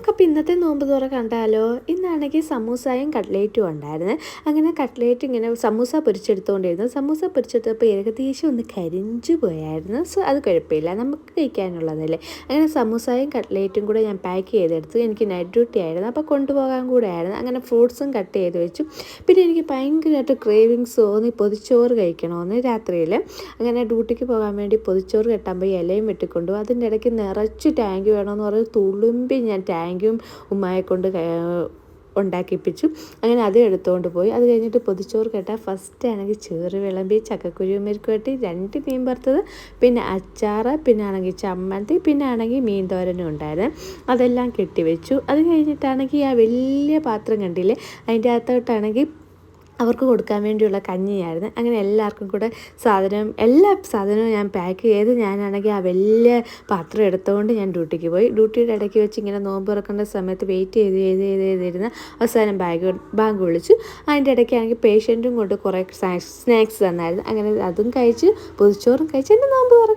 നമുക്കപ്പോൾ ഇന്നത്തെ നോമ്പ് തുറ കണ്ടാലോ. ഇന്നാണെങ്കിൽ സമൂസയും കട്ട്ലേറ്റും ഉണ്ടായിരുന്നു. അങ്ങനെ കട്ട്ലേറ്റ് ഇങ്ങനെ സമൂസ പൊരിച്ചെടുത്തുകൊണ്ടിരുന്നു. സമൂസ പൊരിച്ചെടുത്തപ്പോൾ ഏകദേശം ഒന്ന് കരിഞ്ചു പോയായിരുന്നു. സോ അത് കുഴപ്പമില്ല, നമുക്ക് കഴിക്കാനുള്ളതല്ലേ. അങ്ങനെ സമൂസയും കട്ട്ലേറ്റും കൂടെ ഞാൻ പാക്ക് ചെയ്തെടുത്തു. എനിക്ക് നൈറ്റ് ഡ്യൂട്ടി ആയിരുന്നു, അപ്പോൾ കൊണ്ടുപോകാൻ കൂടെ ആയിരുന്നു. അങ്ങനെ ഫ്രൂട്ട്സും കട്ട് ചെയ്ത് വെച്ചു. പിന്നെ എനിക്ക് ഭയങ്കരമായിട്ട് ക്രേവിങ്സ് തോന്നി പൊതിച്ചോറ് കഴിക്കണമെന്ന് രാത്രിയിൽ. അങ്ങനെ ഡ്യൂട്ടിക്ക് പോകാൻ വേണ്ടി പൊതിച്ചോറ് കെട്ടാൻ പോയി ഇലയും വെട്ടിക്കൊണ്ടു. അതിൻ്റെ ഇടയ്ക്ക് നിറച്ച് ടാങ്ക് വേണമെന്ന് പറഞ്ഞ് തുളുമ്പി ഞാൻ ടാങ്കും ഉമ്മയെ കൊണ്ട് ഉണ്ടാക്കിപ്പിച്ചു. അങ്ങനെ അത് എടുത്തുകൊണ്ട് പോയി. അത് കഴിഞ്ഞിട്ട് പൊതിച്ചോറ് കേട്ടാൽ ഫസ്റ്റ് ആണെങ്കിൽ ചേറ് വിളമ്പി ചക്കക്കുരു മെഴുക്കുവരട്ടി 2 മീൻ വറുത്തത്, പിന്നെ അച്ചാറ്, പിന്നെ ആണെങ്കിൽ ചമ്മന്തി, പിന്നെ ആണെങ്കിൽ മീൻ തോരനും ഉണ്ടായിരുന്നു. അതെല്ലാം കെട്ടിവെച്ചു. അത് കഴിഞ്ഞിട്ടാണെങ്കിൽ ആ വലിയ പാത്രം കണ്ടില്ലേ, അതിൻ്റെ അകത്തോട്ടാണെങ്കിൽ അവർക്ക് കൊടുക്കാൻ വേണ്ടിയുള്ള കഞ്ഞിയായിരുന്നു. അങ്ങനെ എല്ലാവർക്കും കൂടെ എല്ലാ സാധനവും ഞാൻ പാക്ക് ചെയ്ത് ഞാനാണെങ്കിൽ ആ വലിയ പാത്രം എടുത്തുകൊണ്ട് ഞാൻ ഡ്യൂട്ടിക്ക് പോയി. ഡ്യൂട്ടിയുടെ ഇടയ്ക്ക് വെച്ച് ഇങ്ങനെ നോമ്പ് തുറക്കേണ്ട സമയത്ത് വെയിറ്റ് ചെയ്തിരുന്ന അവസാനം ബാങ്ക് വിളിച്ചു. അതിൻ്റെ ഇടയ്ക്കാണെങ്കിൽ പേഷ്യൻറ്റും കൊണ്ട് കുറേ സ്നാക്സ് തന്നായിരുന്നു. അങ്ങനെ അതും കഴിച്ച് പൊതിച്ചോറും കഴിച്ച് എൻ്റെ നോമ്പ് തുറ